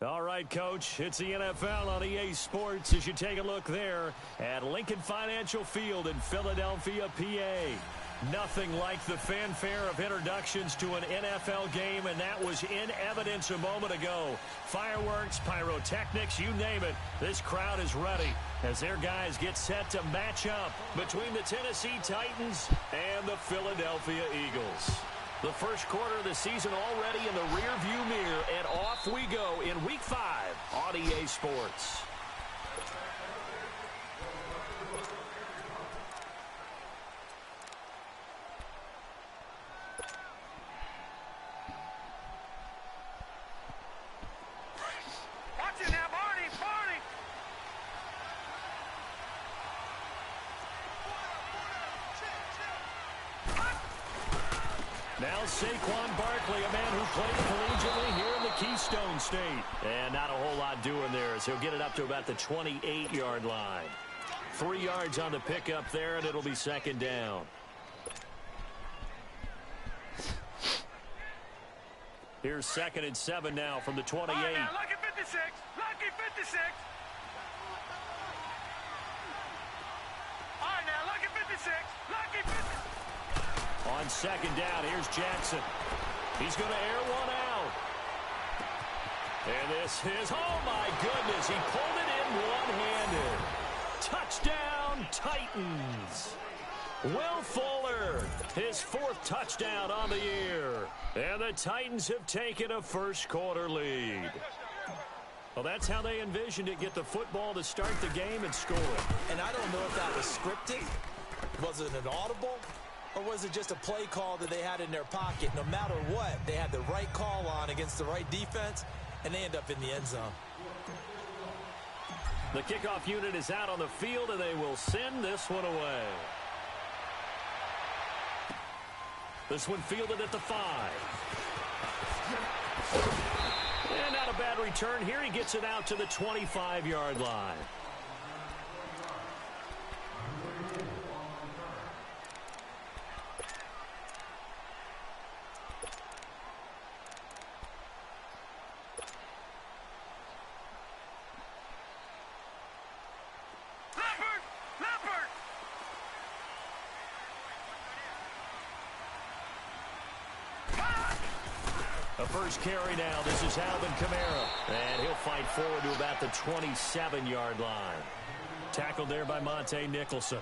All right, Coach, it's the NFL on EA Sports as you take a look there at Lincoln Financial Field in Philadelphia, PA. Nothing like the fanfare of introductions to an NFL game, and that was in evidence a moment ago. Fireworks, pyrotechnics, you name it. This crowd is ready as their guys get set to match up between the Tennessee Titans and the Philadelphia Eagles. The first quarter of the season already in the rearview mirror, and off we go in Week 5 on EA Sports. Watch it now, Barney! Now Saquon Barkley, a man who played collegiately here in the Keystone State. And not a whole lot doing there as he'll get it up to about the 28-yard line. 3 yards on the pickup there, and it'll be second down. Here's 2nd and 7 now from the 28. All right, now, lucky 56! Lucky 56! All right, now, lucky 56! Lucky 56! On 2nd down, here's Jackson. He's going to air one out. And this is, oh my goodness, he pulled it in one-handed. Touchdown, Titans. Will Fuller, his 4th touchdown on the year. And the Titans have taken a first quarter lead. Well, that's how they envisioned it, get the football to start the game and score it. And I don't know if that was scripted. Was it an audible? Or was it just a play call that they had in their pocket? No matter what, they had the right call on against the right defense, and they end up in the end zone. The kickoff unit is out on the field, and they will send this one away. This one fielded at the 5. And not a bad return here. He gets it out to the 25-yard line. A first carry now. This is Alvin Kamara. And he'll fight forward to about the 27-yard line. Tackled there by Monte Nicholson.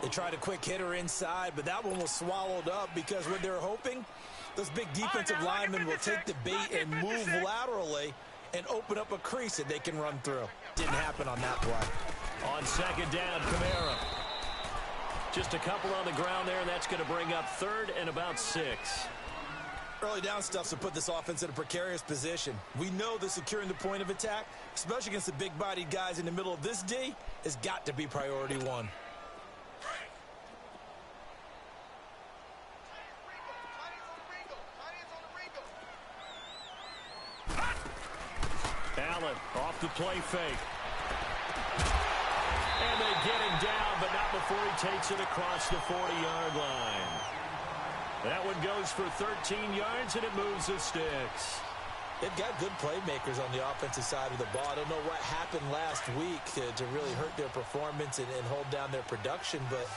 They tried a quick hitter inside, but that one was swallowed up because what they're hoping, those big defensive linemen will take the bait and move laterally and open up a crease that they can run through. Didn't happen on that play. On 2nd down, Kamara. Just a couple on the ground there, and that's going to bring up 3rd and about 6. Early down stuff to put this offense in a precarious position. We know that securing the point of attack, especially against the big-bodied guys in the middle of this D, has got to be priority 1. Allen off the play fake. And they get him down, but not before he takes it across the 40-yard line. That one goes for 13 yards, and it moves the sticks. They've got good playmakers on the offensive side of the ball. I don't know what happened last week to really hurt their performance and hold down their production, but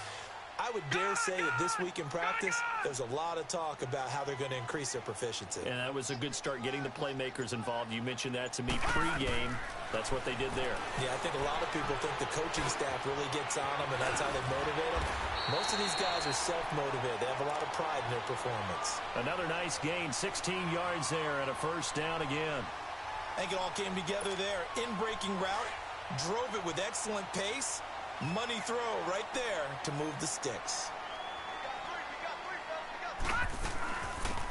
I would dare say that this week in practice, there's a lot of talk about how they're going to increase their proficiency. And that was a good start getting the playmakers involved. You mentioned that to me pregame. That's what they did there. Yeah, I think a lot of people think the coaching staff really gets on them, and that's how they motivate them. Most of these guys are self-motivated. They have a lot of pride in their performance. Another nice gain, 16 yards there, and a first down again. I think it all came together there. In-breaking route, drove it with excellent pace. Money throw right there to move the sticks.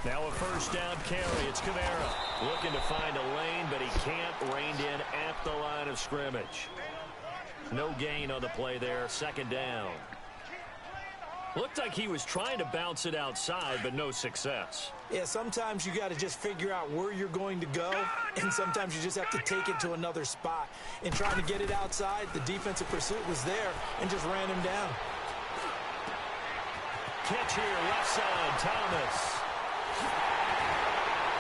Now a first down carry. It's Kamara looking to find a lane, but he can't. Reined in at the line of scrimmage. No gain on the play there. 2nd down. Looked like he was trying to bounce it outside, but no success. Yeah, sometimes you got to just figure out where you're going to go, and sometimes you just have to take it to another spot. In trying to get it outside, the defensive pursuit was there and just ran him down. Catch here, left side, Thomas.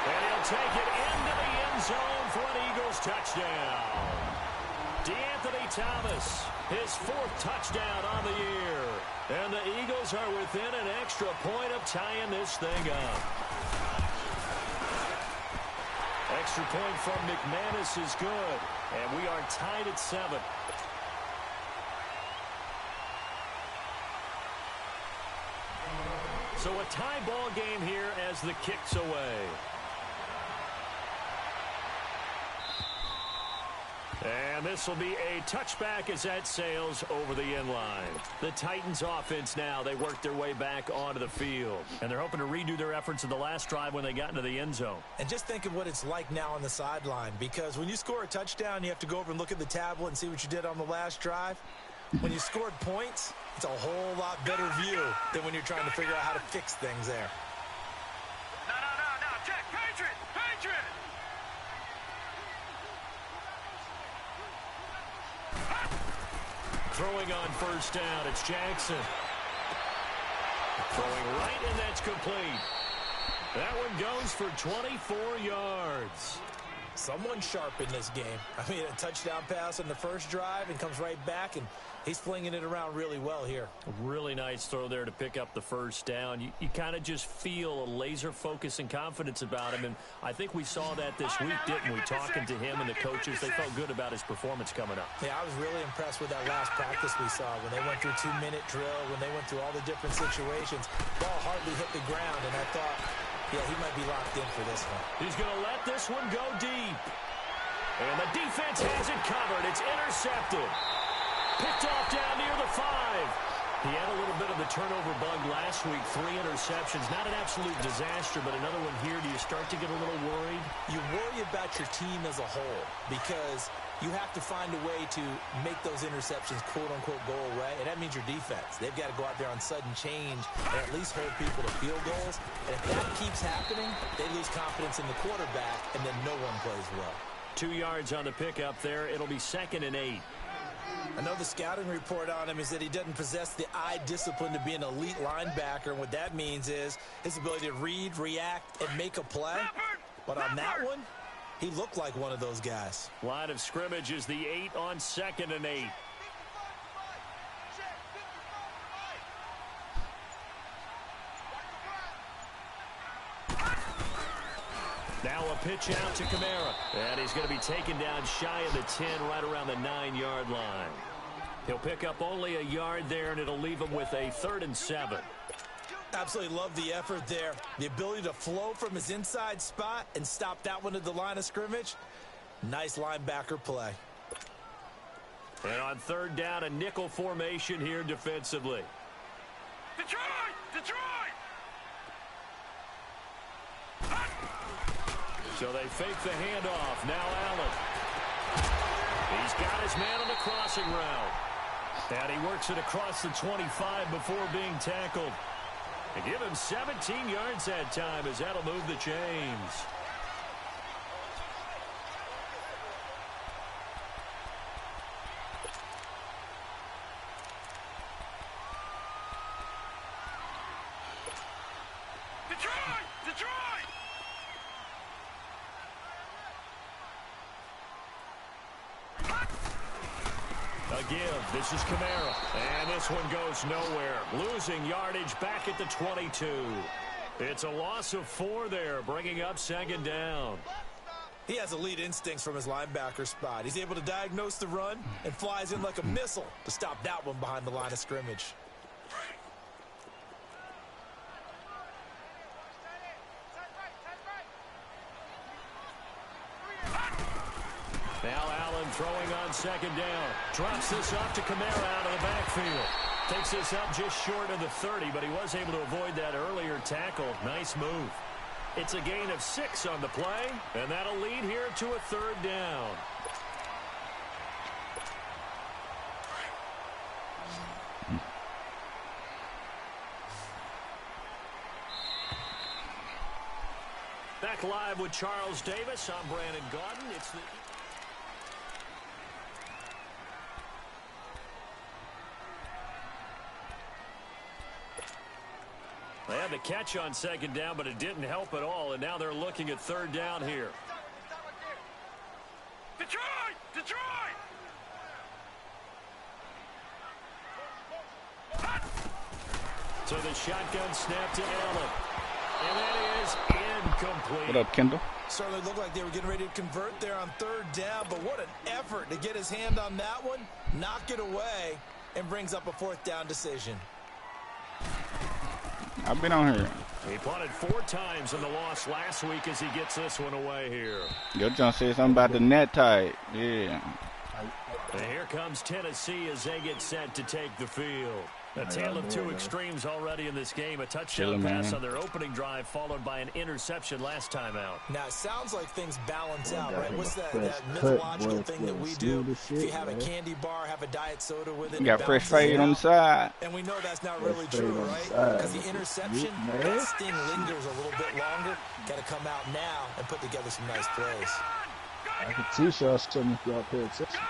And he'll take it into the end zone for an Eagles touchdown. DeAnthony Thomas, his 4th touchdown on the year. And the Eagles are within an extra point of tying this thing up. Extra point from McManus is good. And we are tied at 7. So a tie ball game here as the kick's away. And this will be a touchback as that sails over the end line. The Titans offense now, they work their way back onto the field. And they're hoping to redo their efforts in the last drive when they got into the end zone. And just think of what it's like now on the sideline, because when you score a touchdown, you have to go over and look at the tablet and see what you did on the last drive. When you scored points, it's a whole lot better view than when you're trying to figure out how to fix things there. No. Check. Patriot. Throwing on first down, it's Jackson. Throwing right, and that's complete. That one goes for 24 yards. Someone sharp in this game. I mean, a touchdown pass on the first drive and comes right back, and he's flinging it around really well here. A really nice throw there to pick up the first down. You kind of just feel a laser focus and confidence about him, and I think we saw that this week, didn't we? Talking to him and the coaches, they felt good about his performance coming up. Yeah, I was really impressed with that last practice we saw when they went through 2-minute drill, when they went through all the different situations. Ball hardly hit the ground, and I thought, yeah, he might be locked in for this one. He's going to let this one go deep. And the defense has it covered. It's intercepted. Picked off down near the 5. He had a little bit of the turnover bug last week. 3 interceptions. Not an absolute disaster, but another one here. Do you start to get a little worried? You worry about your team as a whole because you have to find a way to make those interceptions quote-unquote go away, and that means your defense. They've got to go out there on sudden change and at least hold people to field goals. And if that keeps happening, they lose confidence in the quarterback, and then no one plays well. 2 yards on the pickup there. It'll be 2nd and 8. I know the scouting report on him is that he doesn't possess the eye discipline to be an elite linebacker, and what that means is his ability to read, react, and make a play. But on that one, he looked like one of those guys. Line of scrimmage is the 8 on 2nd and 8. Now a pitch out to Kamara. And he's going to be taken down shy of the 10, right around the 9-yard line. He'll pick up only a yard there, and it'll leave him with a 3rd and 7. Absolutely love the effort there. The ability to flow from his inside spot and stop that one at the line of scrimmage. Nice linebacker play. And on 3rd down, a nickel formation here defensively. Detroit! So they fake the handoff. Now Allen. He's got his man on the crossing route. And he works it across the 25 before being tackled. They give him 17 yards that time as that'll move the chains. Detroit! A give. This is Kamara. And this one goes nowhere. Losing yardage back at the 22. It's a loss of 4 there, bringing up 2nd down. He has elite instincts from his linebacker spot. He's able to diagnose the run and flies in like a missile to stop that one behind the line of scrimmage. Now Allen throwing on 2nd down. Drops this off to Kamara out of the backfield. Takes this up just short of the 30, but he was able to avoid that earlier tackle. Nice move. It's a gain of 6 on the play, and that'll lead here to a 3rd down. Back live with Charles Davis. I'm Brandon Gaudin. It's the... had the catch on second down, but it didn't help at all, and now they're looking at third down here. Detroit! Detroit! So the shotgun snap to Allen. And that is incomplete. What up, Kendall? Certainly looked like they were getting ready to convert there on third down, but what an effort to get his hand on that one, knock it away, and brings up a fourth down decision. I've been on here. He punted 4 times in the loss last week as he gets this one away here. Yo, John said something about the net tight. Yeah. And here comes Tennessee as they get set to take the field. A tale of two extremes already in this game. A touchdown pass on their opening drive followed by an interception last time out. Now, it sounds like things balance out, right? What's that mythological thing that we do? If you have a candy bar, have a diet soda with it. You got fresh fade on the side. And we know that's not really true, right? Because the interception, that sting lingers a little bit longer. Got to come out now and put together some nice plays. I can teach y'all something if y'all pay attention.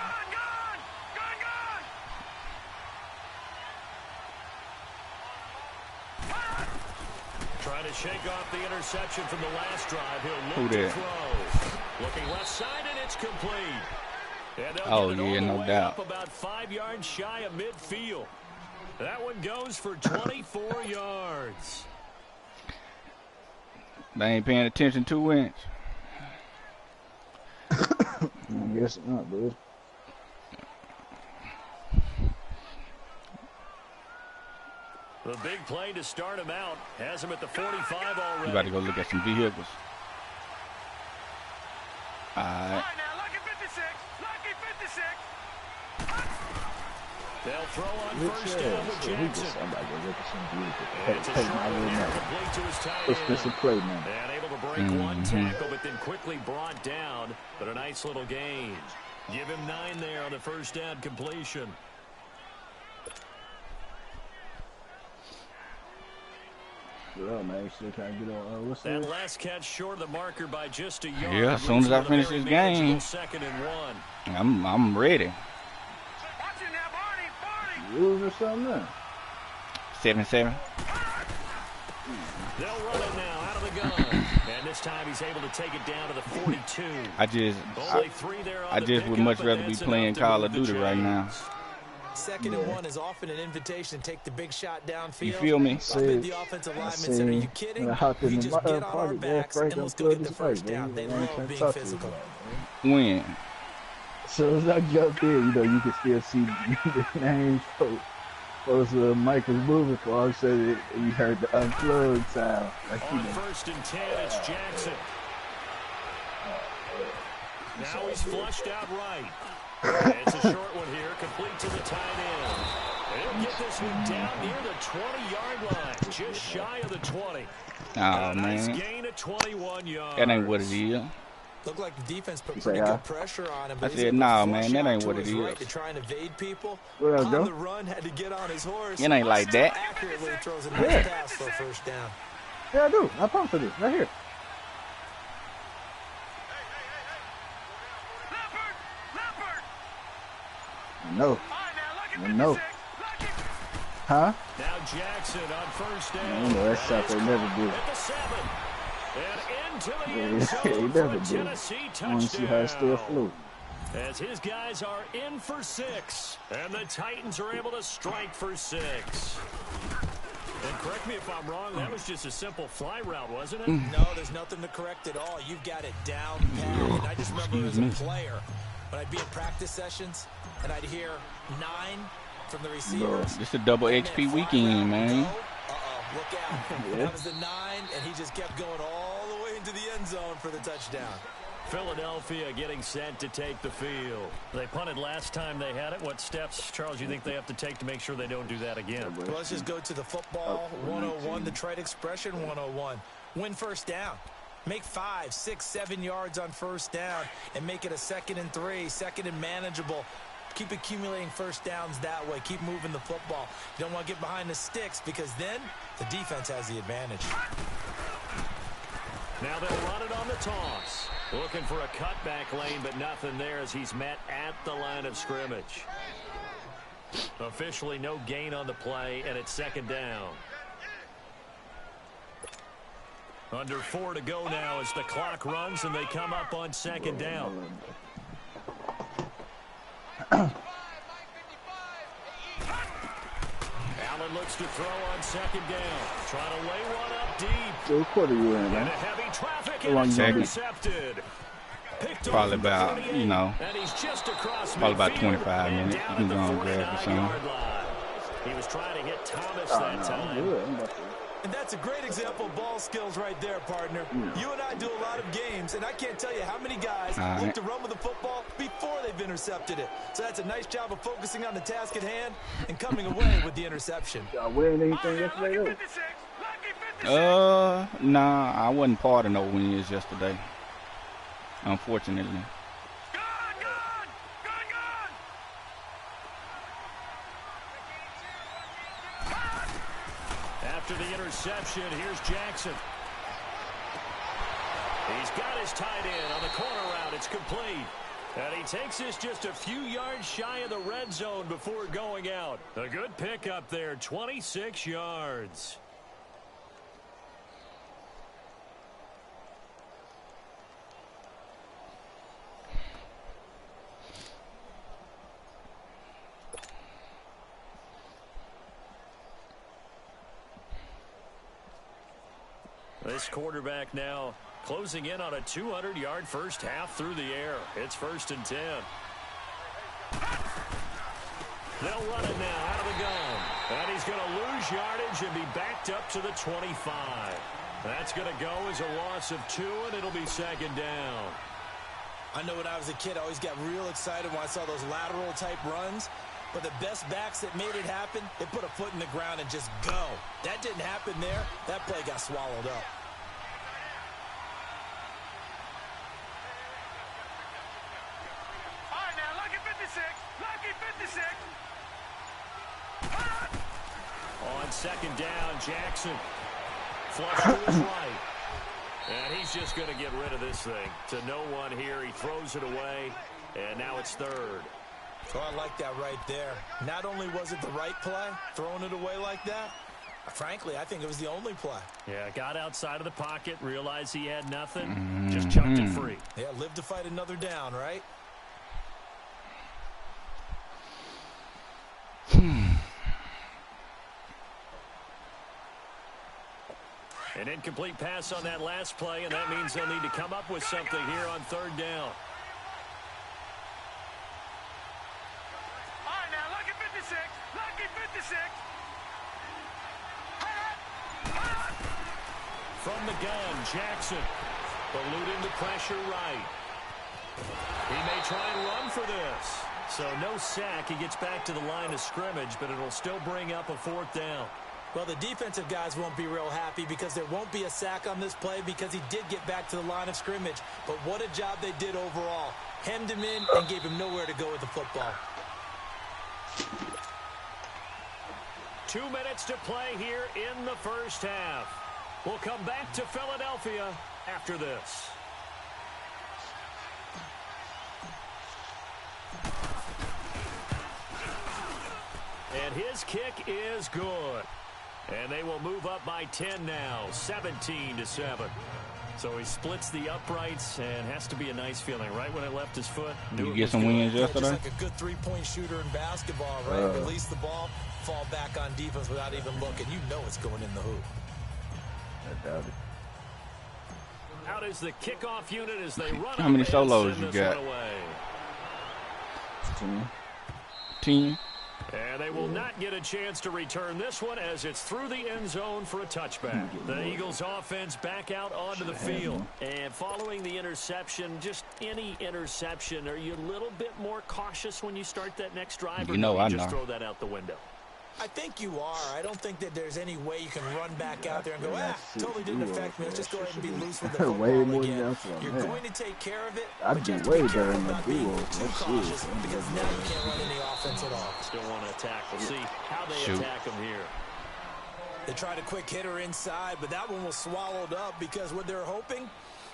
Trying to shake off the interception from the last drive. He'll look to throw. Looking left side, and it's complete. And oh, yeah, no doubt. Up about 5 yards shy of midfield. That one goes for 24 yards. They ain't paying attention 2 inch. I guess not, dude. The big play to start him out has him at the 45 already. You got to go look at some vehicles. All right. Now, lucky 56. Lucky 56. They'll throw on first down with Jackson. It's a short one here, complete to his tight end. And able to break one tackle, but then quickly brought down. But a nice little gain. Give him 9 there on the first down completion. Yeah, man, still can't get on. What's that? That last catch short of the marker by just a yard. Yeah, as soon as I finish this game, second and 1. I'm ready. Watch it now, Barney. Lose or something now? 7-7. They'll run it now out of the gun. And this time he's able to take it down to the 42. I just would much rather be playing Call of Duty right now. Second and 1 is often an invitation to take the big shot downfield. You feel me? The offensive lineman said, are you kidding? We just get on our backs and we'll still get the first down. They love being physical. When? So as I jumped in, you can still see the names. Mike was moving for all of a sudden you heard the unplug sound. On first and 10, it's Jackson. Now he's flushed out right. It's a short one here, complete to the tight end. He'll get this one down near the 20-yard line, just shy of the 20. Oh, man. Nice gain of 21 yards. That ain't what it is. Looked like the defense put pretty good pressure on him. I said, nah, man, that ain't what it is. Right to try and evade people. On the run, had to get on his horse. It ain't like that. Accurately throws a nice pass for a first down. Yeah, I do. I promise I do. Right here. No. No. Huh? Now Jackson on first down. You know that stuff they never do. At the 7. And into the end zone They for never a do. Tennessee I want to see how it still flew. As his guys are in for 6. And the Titans are able to strike for 6. And correct me if I'm wrong, that was just a simple fly route, wasn't it? No, there's nothing to correct at all. You've got it down pat. And I just remember as a player, when I'd be in practice sessions, and I'd hear 9 from the receivers. This is a double XP weekend, man. Look out. That was the 9, and he just kept going all the way into the end zone for the touchdown. Philadelphia getting set to take the field. They punted last time they had it. What steps, Charles, you think they have to take to make sure they don't do that again? Well, let's just go to the football 101, the trade expression 101. Win first down. Make 5, 6, 7 yards on first down and make it a 2nd and 3, 2nd and manageable. Keep accumulating first downs that way. Keep moving the football. You don't want to get behind the sticks because then the defense has the advantage. Now they'll run it on the toss. Looking for a cutback lane, but nothing there as he's met at the line of scrimmage. Officially no gain on the play, and it's 2nd down. Under 4 to go now as the clock runs and they come up on second down. Allen looks to throw on second down. Trying to lay one up deep. So what quarter you in, man? And a heavy traffic intercepted. Probably about, you know, probably about 25 minutes. You can go and grab or something. He was trying to hit Thomas that time. And that's a great example of ball skills right there, partner. You and I do a lot of games, and I can't tell you how many guys look to run with the football before they've intercepted it. So that's a nice job of focusing on the task at hand and coming away with the interception. Y'all win anything yesterday, though? Nah, I wasn't part of no wins yesterday, unfortunately. After the interception, here's Jackson. He's got his tight end on the corner route. It's complete. And he takes this just a few yards shy of the red zone before going out. A good pickup there, 26 yards. This quarterback now closing in on a 200-yard first half through the air. It's 1st and 10. They'll run it now out of the gun. And he's going to lose yardage and be backed up to the 25. That's going to go as a loss of 2, and it'll be second down. I know when I was a kid, I always got real excited when I saw those lateral-type runs. But the best backs that made it happen, they put a foot in the ground and just go. That didn't happen there. That play got swallowed up. All right, now, lucky 56. Lucky 56. On second down, Jackson. Flush to his right. And he's just going to get rid of this thing. To no one here. He throws it away. And now it's 3rd. Oh, I like that right there. Not only was it the right play, throwing it away like that, frankly, I think it was the only play. Yeah, got outside of the pocket, realized he had nothing, just chucked it free. Yeah, live to fight another down, right? An incomplete pass on that last play, and that means they'll need to come up with something here on 3rd down. From the gun, Jackson. Eluding the pressure right. He may try and run for this. So no sack. He gets back to the line of scrimmage, but it'll still bring up a 4th down. Well, the defensive guys won't be real happy because there won't be a sack on this play because he did get back to the line of scrimmage. But what a job they did overall. Hemmed him in and gave him nowhere to go with the football. 2 minutes to play here in the first half. We'll come back to Philadelphia after this. And his kick is good. And they will move up by 10 now, 17-7. So he splits the uprights and has to be a nice feeling. Right when it left his foot. Did you get some wins yesterday? Just like a good three-point shooter in basketball, right? Release the ball, fall back on defense without even looking. You know it's going in the hoop. I doubt it. Out is the kickoff unit as they run. How many solos you got? 10. And they will not get a chance to return this one as it's through the end zone for a touchback. The Eagles offense back out onto the field. And following the interception, just any interception, are you a little bit more cautious when you start that next drive? You know, I just throw that out the window? I think you are. I don't think that there's any way you can run back out there and go, totally didn't affect me. Let's just go ahead and be loose with the football again. You're going to take care of it, but you have to be careful about being too cautious because now you can't run any offense at all. Still want to attack. We'll see how they attack them here. They tried a quick hitter inside, but that one was swallowed up because what they're hoping,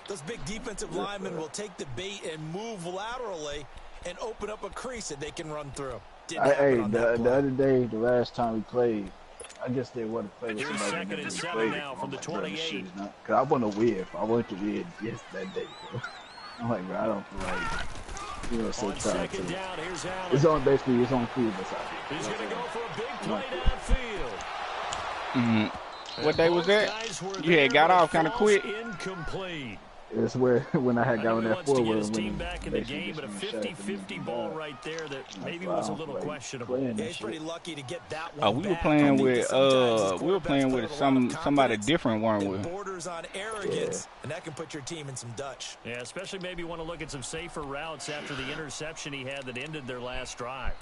those big defensive linemen will take the bait and move laterally and open up a crease that they can run through. Hey, the other day, the last time we played, I just didn't want to play with Here's somebody second that and never 7 played now from the 28. Because I want to win. I want to win yes that day, bro. I'm like, bro, I don't feel like, so On trying second to. down, here's Allen. It's on basically, it's on three of us out here. He's going to go for a big play downfield. What day was that? You had got off kind of quick. Incomplete. It's where when I had got on that forward. He wants to get his team back in the game, but a 50-50 ball right there that maybe was a little questionable. Yeah, he's pretty lucky to get that one. We were playing with somebody different, weren't we? Borders on arrogance, and that can put your team in some Dutch. Yeah, especially maybe want to look at some safer routes after the interception he had that ended their last drive.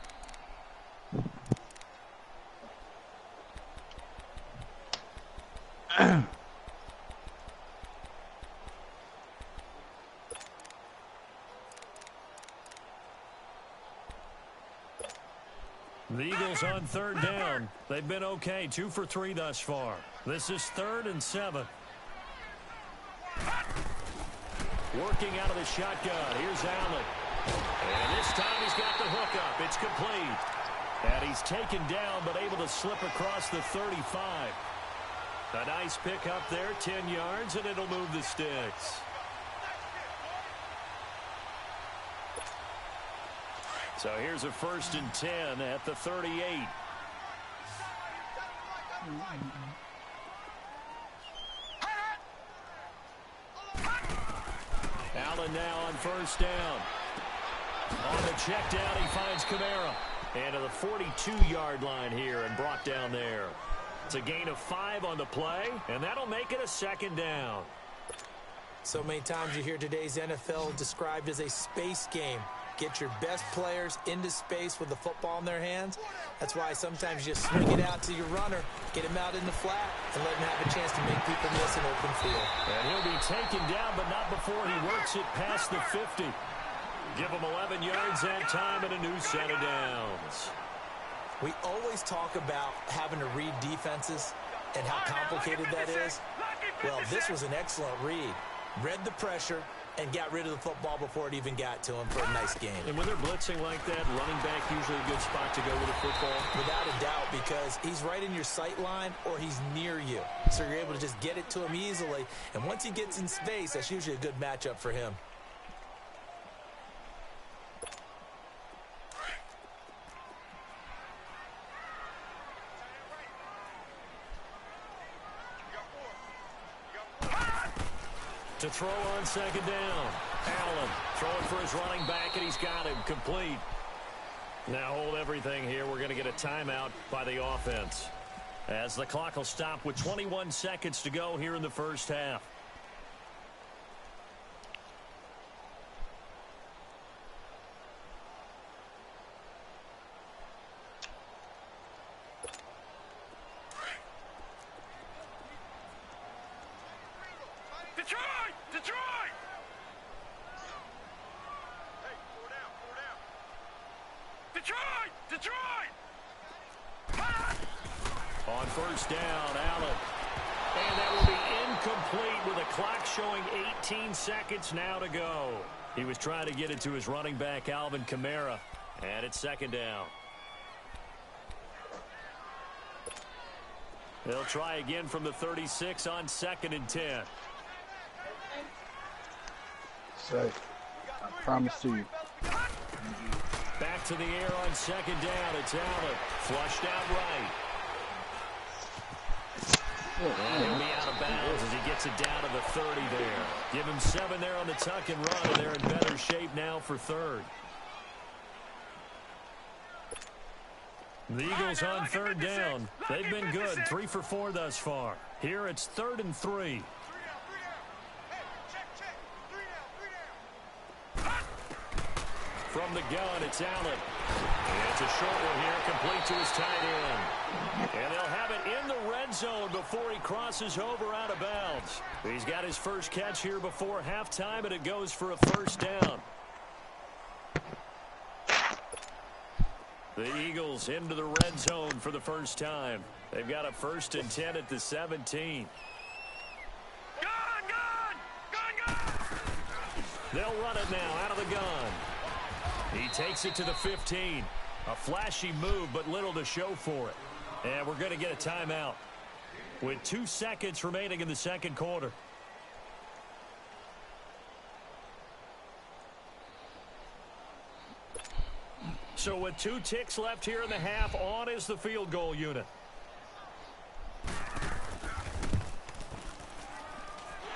The Eagles on third down. They've been okay, 2 for 3 thus far. This is 3rd and 7. Working out of the shotgun. Here's Allen. And this time he's got the hook up. It's complete. And he's taken down but able to slip across the 35. A nice pick up there, 10 yards, and it'll move the sticks. So here's a 1st and 10 at the 38. Allen now on 1st down. On the check down, he finds Kamara. And to the 42-yard line here and brought down there. It's a gain of 5 on the play, and that'll make it a 2nd down. So many times you hear today's NFL described as a space game. Get your best players into space with the football in their hands. That's why sometimes you just swing it out to your runner, get him out in the flat, and let him have a chance to make people miss an open field. And he'll be taken down, but not before he works it past the 50. Give him 11 yards that time and a new set of downs. We always talk about having to read defenses and how complicated that is. Well, this was an excellent read. Read the pressure and got rid of the football before it even got to him for a nice game. And when they're blitzing like that, running back usually a good spot to go with the football. Without a doubt, because he's right in your sight line or he's near you. So you're able to just get it to him easily. And once he gets in space, that's usually a good matchup for him. To throw on 2nd down. Allen throwing for his running back, and he's got him complete. Now hold everything here. We're going to get a timeout by the offense, as the clock will stop with 21 seconds to go here in the first half. Detroit! Hey, 4 down. Detroit! On 1st down, Allen. And that will be incomplete with a clock showing 18 seconds now to go. He was trying to get it to his running back, Alvin Kamara. And it's 2nd down. They'll try again from the 36 on 2nd and 10. Say, I promise to you. Back to the air on 2nd down. It's Allen. Flushed out right. And he'll be out of bounds as he gets it down to the 30 there. Give him 7 there on the tuck and run, and they're in better shape now for 3rd. The Eagles on 3rd down. They've been good, 3 for 4 thus far. Here it's 3rd and 3. From the gun, it's Allen. And it's a short one here, complete to his tight end. And they'll have it in the red zone before he crosses over out of bounds. He's got his first catch here before halftime, and it goes for a 1st down. The Eagles into the red zone for the first time. They've got a 1st and 10 at the 17. Gun! They'll run it now out of the gun. He takes it to the 15. A flashy move, but little to show for it. And we're going to get a timeout with 2 seconds remaining in the second quarter. So with 2 ticks left here in the half, on is the field goal unit.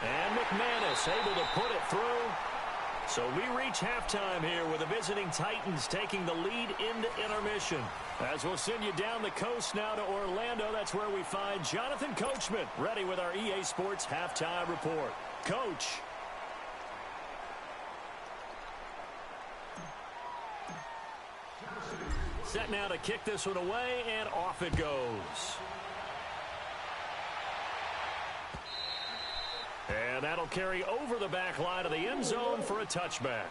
And McManus able to put it through. So we reach halftime here with the visiting Titans taking the lead into intermission. As we'll send you down the coast now to Orlando, that's where we find Jonathan Coachman ready with our EA Sports halftime report. Coach. Set now to kick this one away, and off it goes. And that'll carry over the back line of the end zone for a touchback.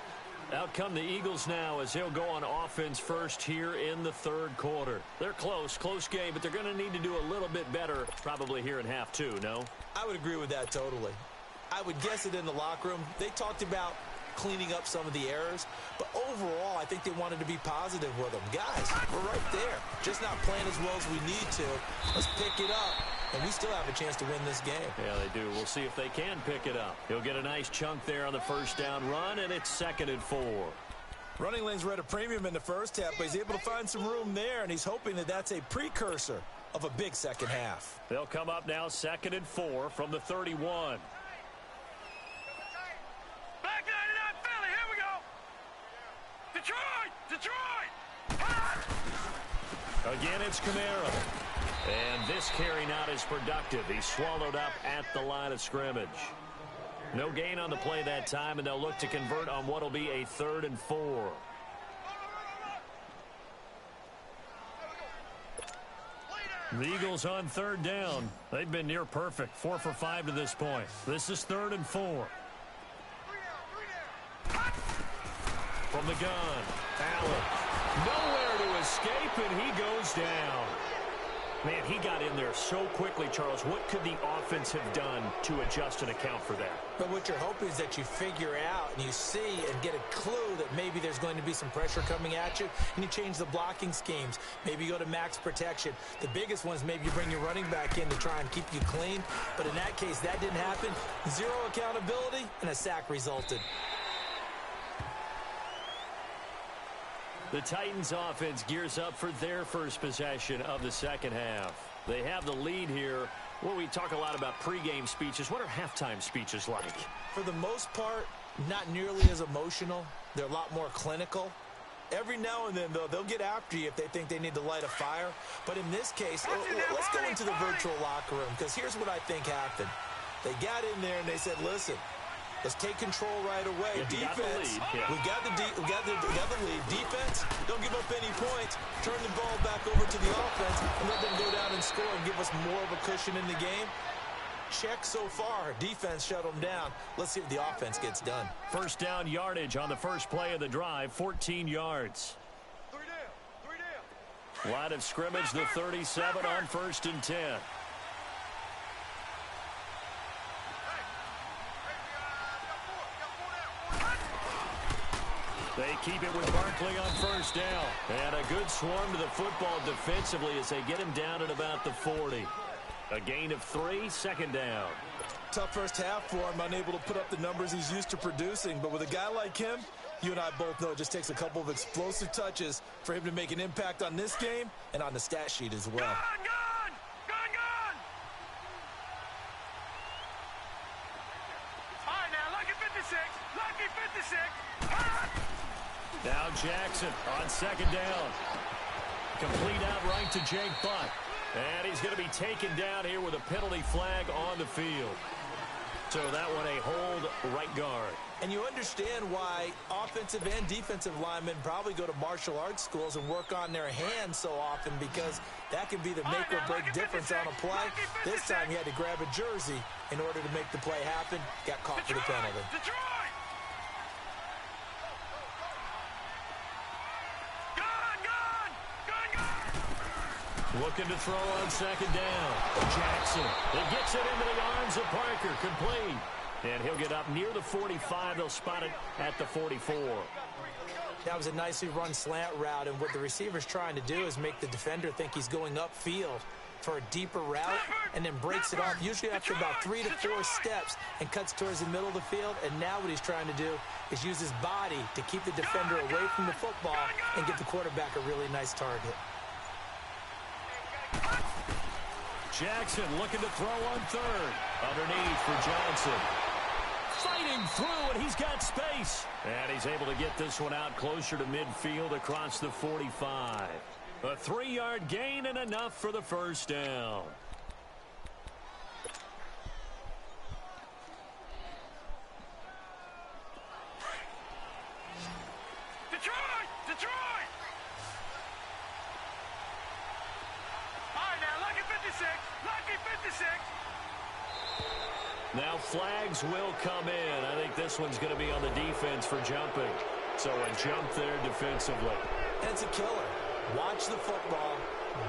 Out come the Eagles now as they'll go on offense first here in the third quarter. They're close game, but they're going to need to do a little bit better probably here in half 2, no? I would agree with that totally. I would guess it in the locker room. They talked about cleaning up some of the errors, but overall I think they wanted to be positive with them. Guys, we're right there, just not playing as well as we need to. Let's pick it up, and we still have a chance to win this game. Yeah, they do. We'll see if they can pick it up. He'll get a nice chunk there on the first down run, and it's 2nd and 4. Running lanes were at a premium in the first half, but he's able to find some room there, and he's hoping that that's a precursor of a big second half. They'll come up now 2nd and 4 from the 31. Again, it's Kamara. And this carry not as productive. He's swallowed up at the line of scrimmage. No gain on the play that time, and they'll look to convert on what will be a 3rd and 4. The Eagles on 3rd down. They've been near perfect. 4 for 5 to this point. This is 3rd and 4. From the gun, Allen. Nowhere to escape, and he goes down. Man, he got in there so quickly, Charles. What could the offense have done to adjust and account for that? But what you're hoping is that you figure out and you see and get a clue that maybe there's going to be some pressure coming at you, and you change the blocking schemes. Maybe you go to max protection. The biggest one is maybe you bring your running back in to try and keep you clean. But in that case, that didn't happen. 0 accountability, and a sack resulted. The Titans offense gears up for their first possession of the second half. They have the lead here. Well, we talk a lot about pregame speeches. What are halftime speeches like? For the most part, not nearly as emotional. They're a lot more clinical. Every now and then, though, they'll get after you if they think they need to light a fire. But in this case, let's go into the virtual locker room, because here's what I think happened. They got in there and they said, listen, let's take control right away. Defense, we got the lead. Defense, don't give up any points. Turn the ball back over to the offense and let them go down and score and give us more of a cushion in the game. Check so far. Defense shut them down. Let's see what the offense gets done. First down yardage on the first play of the drive, 14 yards. 3 down. Line of scrimmage, the 37 on 1st and 10. They keep it with Barkley on first down. And a good swarm to the football defensively as they get him down at about the 40. A gain of 3, 2nd down. Tough first half for him, unable to put up the numbers he's used to producing. But with a guy like him, you and I both know it just takes a couple of explosive touches for him to make an impact on this game and on the stat sheet as well. Gun! All right, now, lucky 56. Lucky 56. Now Jackson on 2nd down. Complete out right to Jake Butt. And he's going to be taken down here with a penalty flag on the field. So that one a hold right guard. And you understand why offensive and defensive linemen probably go to martial arts schools and work on their hands so often, because that can be the make or break difference on a play. This time he had to grab a jersey in order to make the play happen. Got caught for the penalty. Detroit! Looking to throw on 2nd down. Jackson. It gets it into the arms of Parker. Complete. And he'll get up near the 45. They'll spot it at the 44. That was a nicely run slant route, and what the receiver's trying to do is make the defender think he's going upfield for a deeper route and then breaks it off, usually after about 3 to 4 steps, and cuts towards the middle of the field. And now what he's trying to do is use his body to keep the defender away from the football and give the quarterback a really nice target. Jackson looking to throw on third. Underneath for Johnson. Fighting through, and he's got space. And he's able to get this one out closer to midfield across the 45. A 3-yard gain and enough for the first down. Detroit! Detroit! All right, now, lucky 56. Lucky 56. Now flags will come in. I think this one's going to be on the defense for jumping. So a jump there defensively. And it's a killer. Watch the football.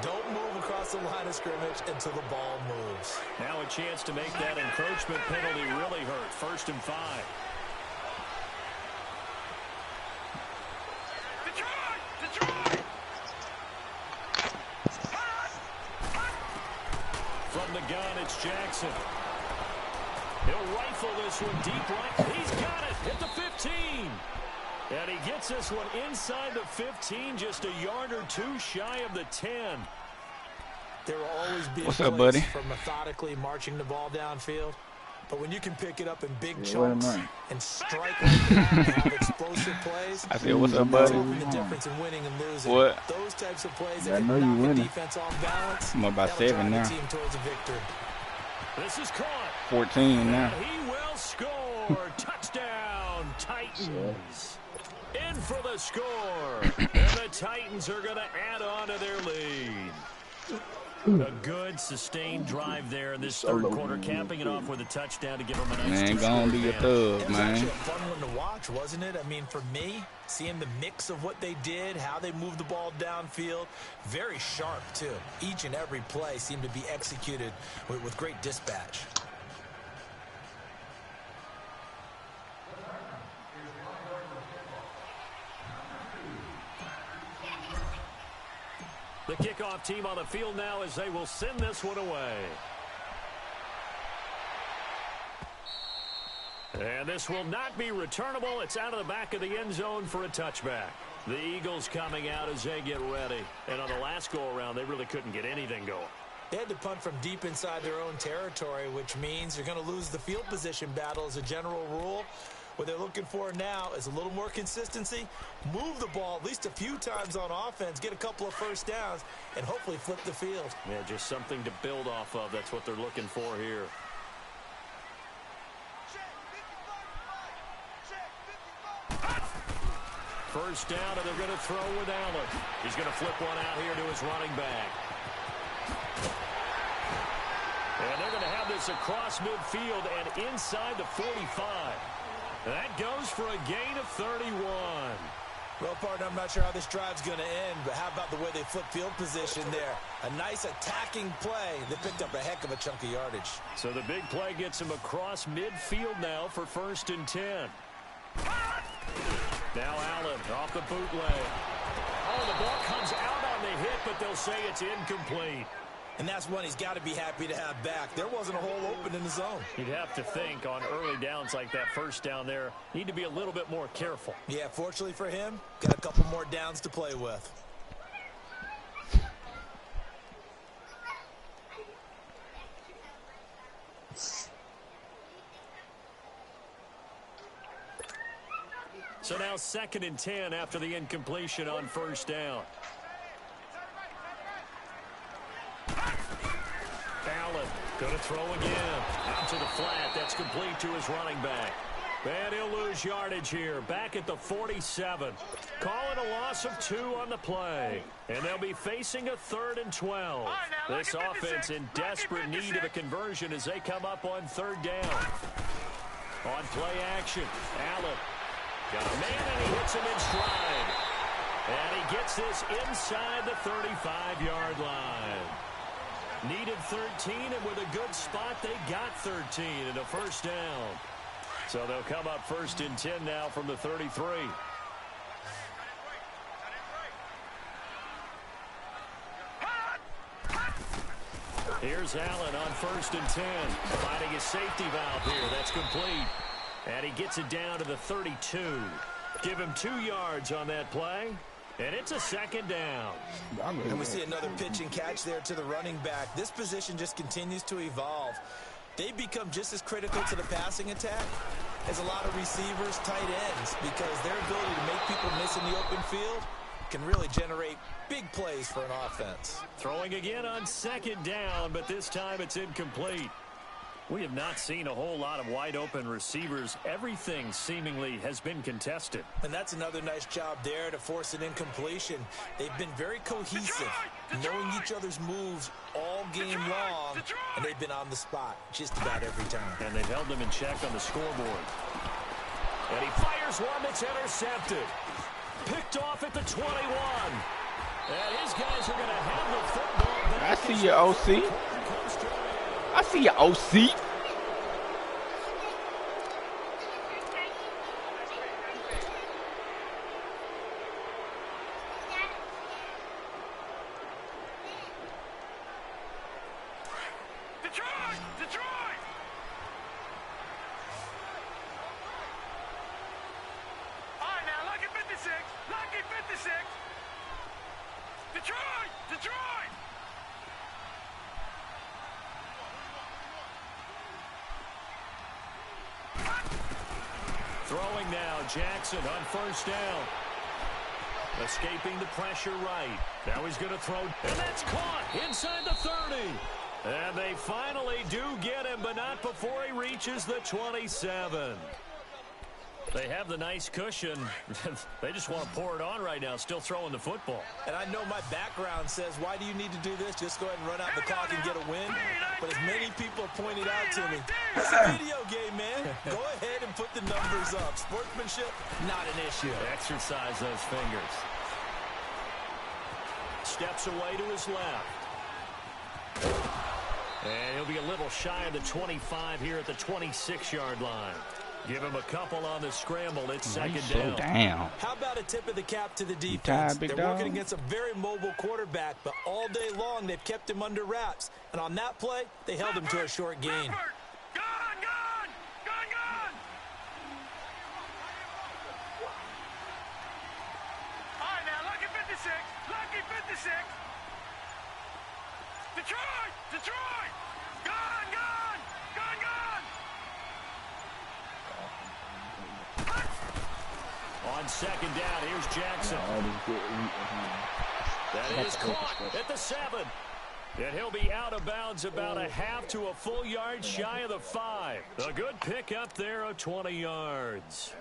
Don't move across the line of scrimmage until the ball moves. Now a chance to make that encroachment penalty really hurt. 1st and 5. Detroit! Detroit! From the gun, it's Jackson. He'll rifle this one deep right. He's got it at the 15. And he gets this one inside the 15, just a yard or two shy of the 10. There will always be What's a up, buddy? for methodically marching the ball downfield. But when you can pick it up in big chunks and strike like that and have explosive plays, I said, what's up, that's buddy? often the difference in winning and losing. What? Those types of plays Yeah, I that know can you knock the winning. defense off balance, I'm about that'll 7 drive now. the team towards a victory. This is caught. 14 now. And he will score. Touchdown, Titans. In for the score. And the Titans are going to add on to their lead. A good, sustained drive there in this third quarter, capping it off with a touchdown to give them a nice Man, go on, do your It thug, was man. actually a fun one to watch, wasn't it? I mean, for me, seeing the mix of what they did, how they moved the ball downfield, very sharp, too. Each and every play seemed to be executed with great dispatch. The kickoff team on the field now as they will send this one away. And this will not be returnable. It's out of the back of the end zone for a touchback. The Eagles coming out as they get ready. And on the last go-around, they really couldn't get anything going. They had to punt from deep inside their own territory, which means you're going to lose the field position battle as a general rule. What they're looking for now is a little more consistency, move the ball at least a few times on offense, get a couple of first downs, and hopefully flip the field. Yeah, just something to build off of. That's what they're looking for here. First down, and they're going to throw with Allen. He's going to flip one out here to his running back. And they're going to have this across midfield and inside the 45. That goes for a gain of 31. Well, partner, I'm not sure how this drive's going to end, but how about the way they flip field position there? A nice attacking play. They picked up a heck of a chunk of yardage. So the big play gets him across midfield now for 1st and 10. Now Allen off the bootleg. Oh, the ball comes out on the hit, but they'll say it's incomplete. And that's one he's got to be happy to have back. There wasn't a hole open in the zone. You'd have to think on early downs like that, first down there, need to be a little bit more careful. Yeah, fortunately for him, got a couple more downs to play with. So now 2nd and 10 after the incompletion on first down. Allen going to throw again. Out to the flat. That's complete to his running back. And he'll lose yardage here. Back at the 47. Calling a loss of 2 on the play. And they'll be facing a 3rd and 12. This offense in desperate need of a conversion as they come up on 3rd down. On play action, Allen. Got a man, and he hits him in stride. And he gets this inside the 35-yard line. Needed 13, and with a good spot, they got 13 and a first down. So they'll come up 1st and 10 now from the 33. Here's Allen on 1st and 10. Finding his safety valve here. That's complete. And he gets it down to the 32. Give him 2 yards on that play. And it's a 2nd down. And we see another pitch and catch there to the running back. This position just continues to evolve. They become just as critical to the passing attack as a lot of receivers, tight ends, because their ability to make people miss in the open field can really generate big plays for an offense. Throwing again on 2nd down, but this time it's incomplete. We have not seen a whole lot of wide-open receivers. Everything seemingly has been contested. And that's another nice job there to force an incompletion. They've been very cohesive, knowing each other's moves all game long, and they've been on the spot just about every time. And they've held them in check on the scoreboard. And he fires one that's intercepted. Picked off at the 21. And his guys are going to have the football back. I see your OC. I see your OC. Detroit! All right, now, lucky 56. Lucky 56. Detroit! Throwing now, Jackson on 1st down. Escaping the pressure right. Now he's going to throw, and that's caught inside the 30. And they finally do get him, but not before he reaches the 27. They have the nice cushion. They just want to pour it on right now, still throwing the football. And I know my background says, why do you need to do this? Just go ahead and run out the clock and get a win. But as many people have pointed out to me, it's a video game, man. Go ahead and put the numbers up. Sportsmanship, not an issue. Exercise those fingers. Steps away to his left. And he'll be a little shy of the 25 here at the 26-yard line. Give him a couple on the scramble. It's 2nd down. How about a tip of the cap to the defense? They're working against a very mobile quarterback, but all day long they've kept him under wraps. And on that play, they held him to a short gain. Gone! All right, now, lucky 56. Lucky 56. Detroit! Gone! On 2nd down, here's Jackson. That is caught at the 7. And he'll be out of bounds about a half to a full yard shy of the 5. A good pickup there of 20 yards.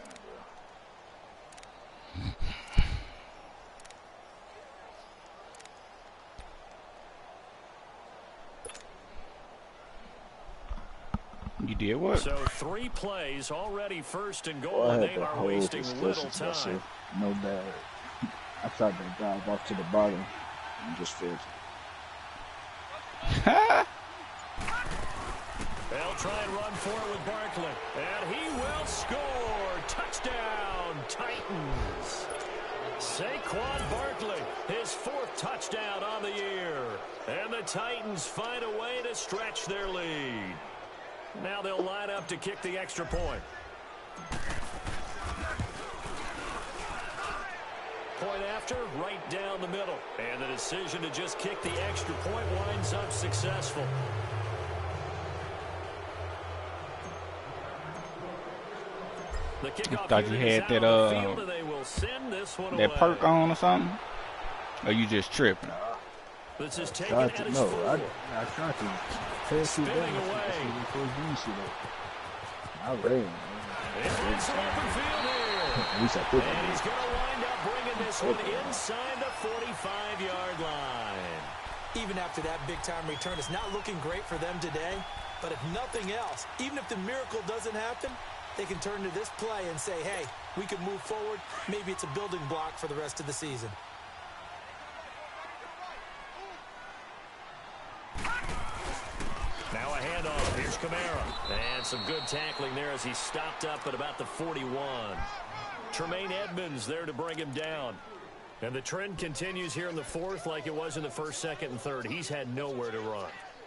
You did what? So 3 plays already 1st and goal, and they are wasting little time. No bad. I tried to dive off to the bottom and just failed. They'll try and run for it with Barkley. And he will score. Touchdown, Titans. Saquon Barkley, his 4th touchdown on the year. And the Titans find a way to stretch their lead. Now they'll line up to kick the extra point. Point after, right down the middle. And the decision to just kick the extra point winds up successful. The kickoff thought you had that that perk on or something? Or you just tripping? This is taken at his full. I tried to pass you Spinning away. I ran. It's an open field here. And he's going to wind up bringing this one inside the 45-yard line. Even after that big-time return, it's not looking great for them today. But if nothing else, even if the miracle doesn't happen, they can turn to this play and say, hey, we can move forward. Maybe it's a building block for the rest of the season. Now a handoff. Here's Kamara. And some good tackling there as he stopped up at about the 41. Tremaine Edmonds there to bring him down. And the trend continues here in the 4th like it was in the 1st, 2nd, and 3rd. He's had nowhere to run.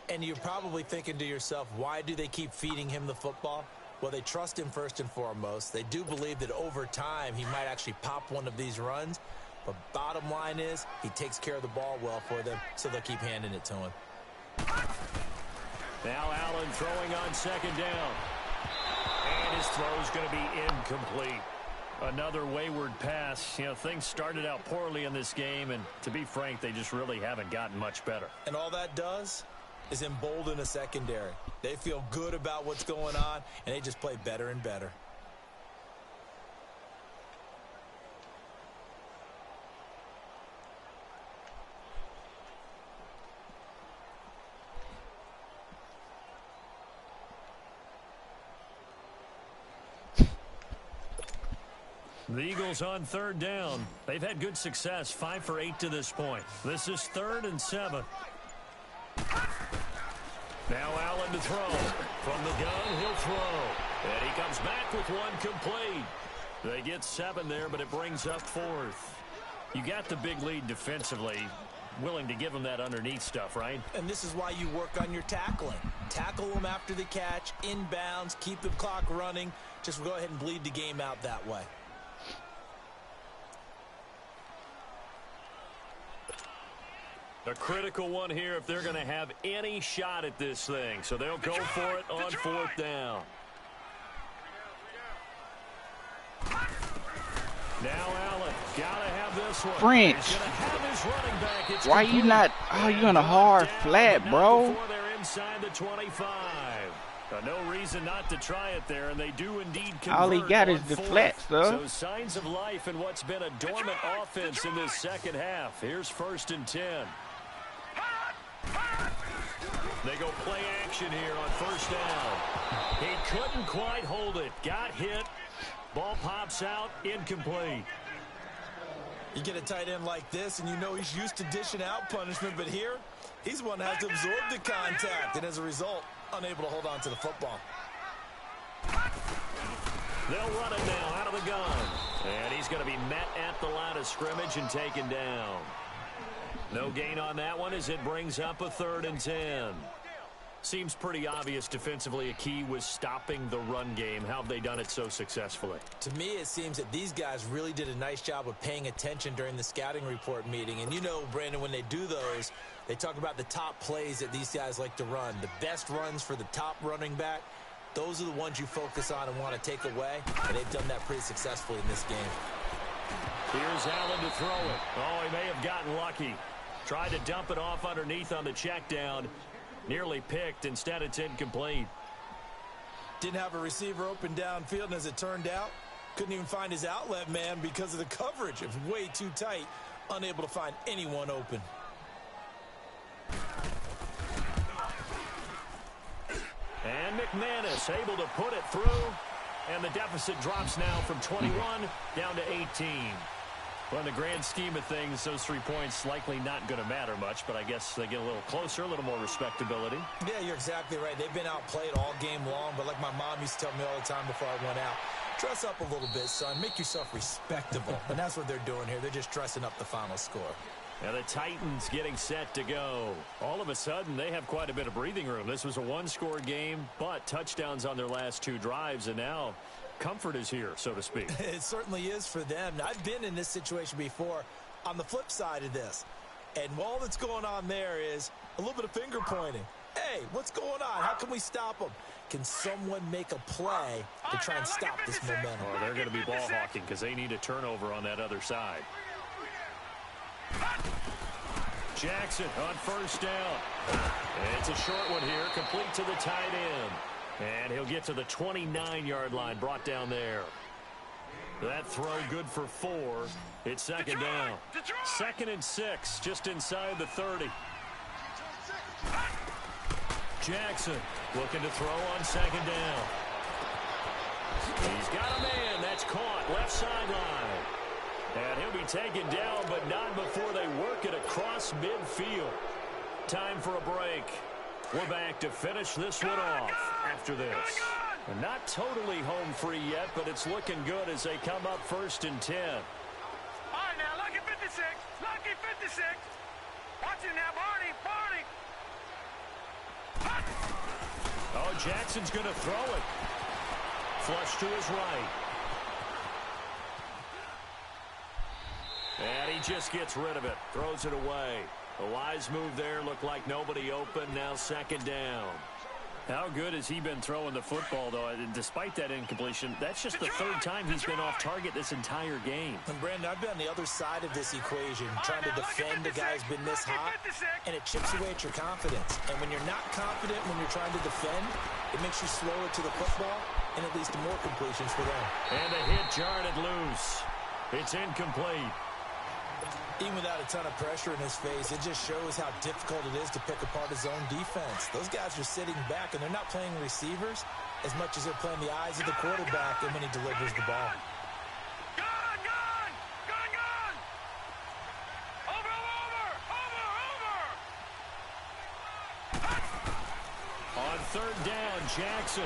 And you're probably thinking to yourself, why do they keep feeding him the football? Well, they trust him first and foremost. They do believe that over time he might actually pop one of these runs. But bottom line is he takes care of the ball well for them, so they'll keep handing it to him. Now Allen throwing on second down. And his throw's going to be incomplete. Another wayward pass. You know, things started out poorly in this game, and to be frank, they just really haven't gotten much better. And all that does is embolden a secondary. They feel good about what's going on, and they just play better and better. The Eagles on third down. They've had good success, 5 for 8 to this point. This is 3rd and 7. Now Allen to throw. From the gun, he'll throw. And he comes back with one complete. They get 7 there, but it brings up 4th. You got the big lead defensively. Willing to give them that underneath stuff, right? And this is why you work on your tackling. Tackle them after the catch, inbounds, keep the clock running. Just go ahead and bleed the game out that way. A critical one here if they're going to have any shot at this thing. So they'll go for it on 4th down. Now Allen, gotta have this one. French. Why you not? Oh, you on a hard flat, bro. They're inside the 25. No reason not to try it there, and they do indeed convert. All he got is the 4th. flats, though. So signs of life in what's been a dormant offense in this second half. Here's 1st and 10. They go play action here on 1st down. He couldn't quite hold it. Got hit. Ball pops out. Incomplete. You get a tight end like this, and you know he's used to dishing out punishment, but here, he's the one that has to absorb the contact, and as a result, unable to hold on to the football. They'll run it now out of the gun. And he's going to be met at the line of scrimmage and taken down. No gain on that one as it brings up a 3rd and 10. Seems pretty obvious defensively a key was stopping the run game. How have they done it so successfully? To me, it seems that these guys really did a nice job of paying attention during the scouting report meeting. And you know, Brandon, when they do those, they talk about the top plays that these guys like to run. The best runs for the top running back, those are the ones you focus on and want to take away. And they've done that pretty successfully in this game. Here's Allen to throw it. Oh, he may have gotten lucky. Tried to dump it off underneath on the check down. Nearly picked. Instead, it's incomplete. Didn't have a receiver open downfield, and as it turned out, couldn't even find his outlet man because of the coverage. It was way too tight. Unable to find anyone open. And McManus able to put it through. And the deficit drops now from 21 down to 18. Well, in the grand scheme of things, those 3 points likely not going to matter much, but I guess they get a little closer, a little more respectability. Yeah, you're exactly right. They've been outplayed all game long, but like my mom used to tell me all the time before I went out, dress up a little bit, son. Make yourself respectable. And that's what they're doing here. They're just dressing up the final score. Now the Titans getting set to go. All of a sudden, they have quite a bit of breathing room. This was a one-score game, but touchdowns on their last 2 drives, and now comfort is here, so to speak. It certainly is for them. Now, I've been in this situation before on the flip side of this. And all that's going on there is a little bit of finger pointing. Hey, what's going on? How can we stop them? Can someone make a play to try and stop this momentum? Oh, they're going to be ball hawking because they need a turnover on that other side. Jackson on 1st down. It's a short one here, complete to the tight end. And he'll get to the 29-yard line, brought down there. That throw good for 4. It's 2nd down. 2nd and 6, just inside the 30. Jackson looking to throw on 2nd down. He's got a man. That's caught. Left sideline. And he'll be taken down, but not before they work it across midfield. Time for a break. We're back to finish this one off after this. And not totally home free yet, but it's looking good as they come up 1st and 10. All right, now, lucky 56. Lucky 56. Watch it now, Barney. Barney. Jackson's going to throw it. Flush to his right. And he just gets rid of it. Throws it away. A wise move there. Looked like nobody open. Now second down. How good has he been throwing the football, though? And despite that incompletion, that's just the third time he's been off target this entire game. And, Brandon, I've been on the other side of this equation, trying to defend a guy who's been this hot, and it chips away at your confidence. And when you're not confident when you're trying to defend, it makes you slower to the football, and it leads to more completions for them. And a hit jarred it loose. It's incomplete. Even without a ton of pressure in his face, it just shows how difficult it is to pick apart his own defense. Those guys are sitting back, and they're not playing receivers as much as they're playing the eyes of the quarterback and when he delivers the ball. Gone, gone! Gone, gone! Over! On third down, Jackson.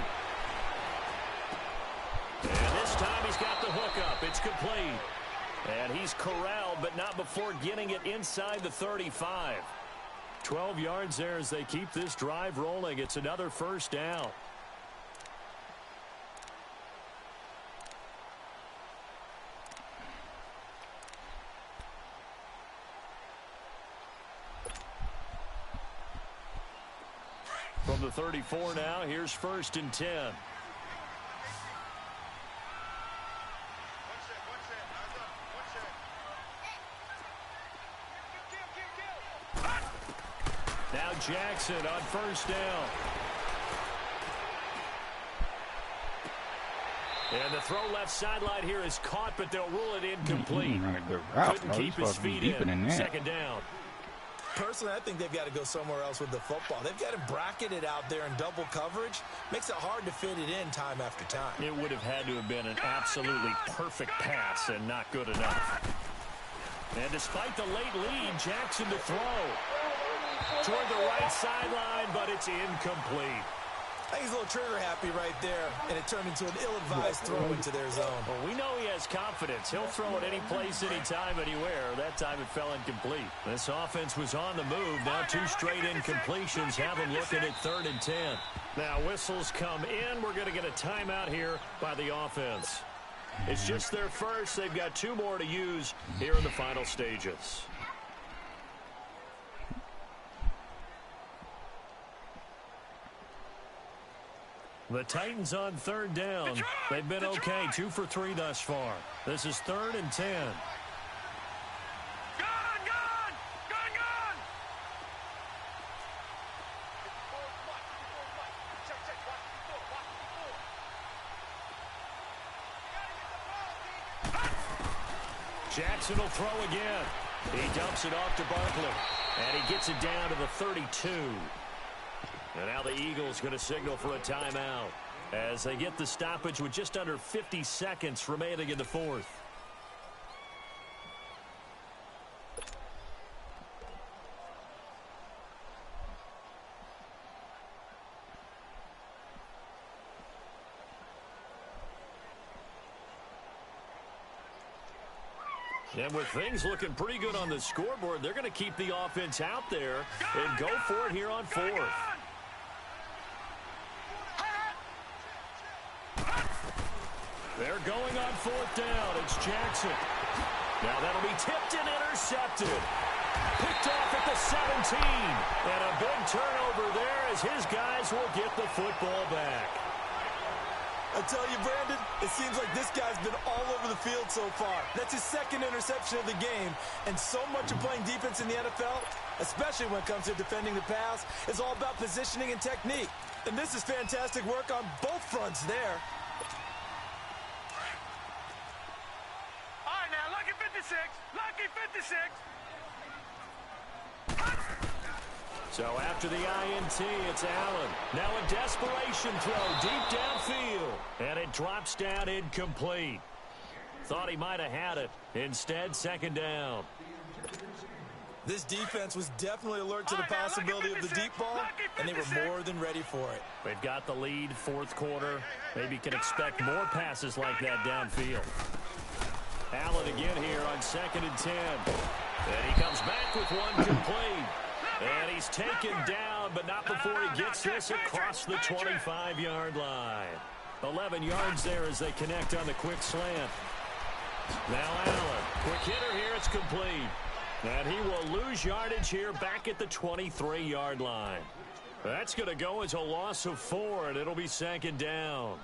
And this time he's got the hook up. It's complete. And he's corralled, but not before getting it inside the 35. 12 yards there as they keep this drive rolling. It's another first down. From the 34 now, here's 1st and 10. Now Jackson on first down. And the throw left sideline here is caught, but they'll rule it incomplete. Couldn't keep his feet in. Second down. Personally, I think they've got to go somewhere else with the football. They've got to bracket it out there in double coverage. Makes it hard to fit it in time after time. It would have had to have been an absolutely perfect pass and not good enough. And despite the late lead, Jackson to throw. Toward the right sideline, but it's incomplete. I think he's a little trigger happy right there, and it turned into an ill-advised throw into their zone. Well, we know he has confidence. He'll throw it any place, anytime, anywhere. That time it fell incomplete. This offense was on the move. Now 2 straight incompletions have them looking at 3rd and 10. Now whistles come in. We're going to get a timeout here by the offense. It's just their first. They've got 2 more to use here in the final stages. The Titans on 3rd down. They've been okay, 2 for 3 thus far. This is 3rd and 10. Gone, gone! Gone, gone! Jackson will throw again. He dumps it off to Barkley. And he gets it down to the 32. And now the Eagles going to signal for a timeout as they get the stoppage with just under 50 seconds remaining in the 4th. And with things looking pretty good on the scoreboard, they're going to keep the offense out there and go for it here on 4th. They're going on 4th down. It's Jackson. Now that'll be tipped and intercepted. Picked off at the 17. And a big turnover there as his guys will get the football back. I tell you, Brandon, it seems like this guy's been all over the field so far. That's his 2nd interception of the game. And so much of playing defense in the NFL, especially when it comes to defending the pass, is all about positioning and technique. And this is fantastic work on both fronts there. All right, now, lucky 56. Lucky 56. So after the INT, it's Allen. Now a desperation throw deep downfield. And it drops down incomplete. Thought he might have had it. Instead, 2nd down. This defense was definitely alert to the possibility of the deep ball, and they were more than ready for it. They've got the lead, 4th quarter. Maybe can expect more passes like that downfield. Allen again here on 2nd and 10. And he comes back with one complete. And he's taken down but not before he gets this across the 25-yard line. 11 yards there as they connect on the quick slant. Now Allen, quick hitter here, it's complete. And he will lose yardage here back at the 23-yard line. That's going to go as a loss of 4, and it'll be second down.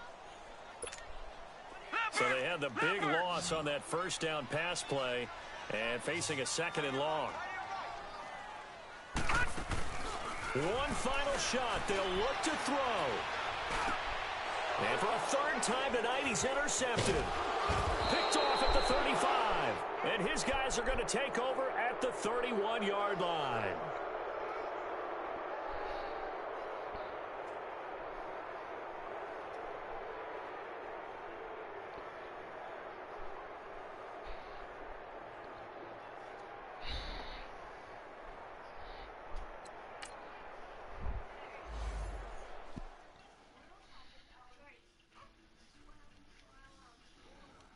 So they had the big loss on that first down pass play and facing a second and long. One final shot. They'll look to throw. And for a third time tonight, he's intercepted. Picked off at the 35. And his guys are going to take over at the 31-yard line.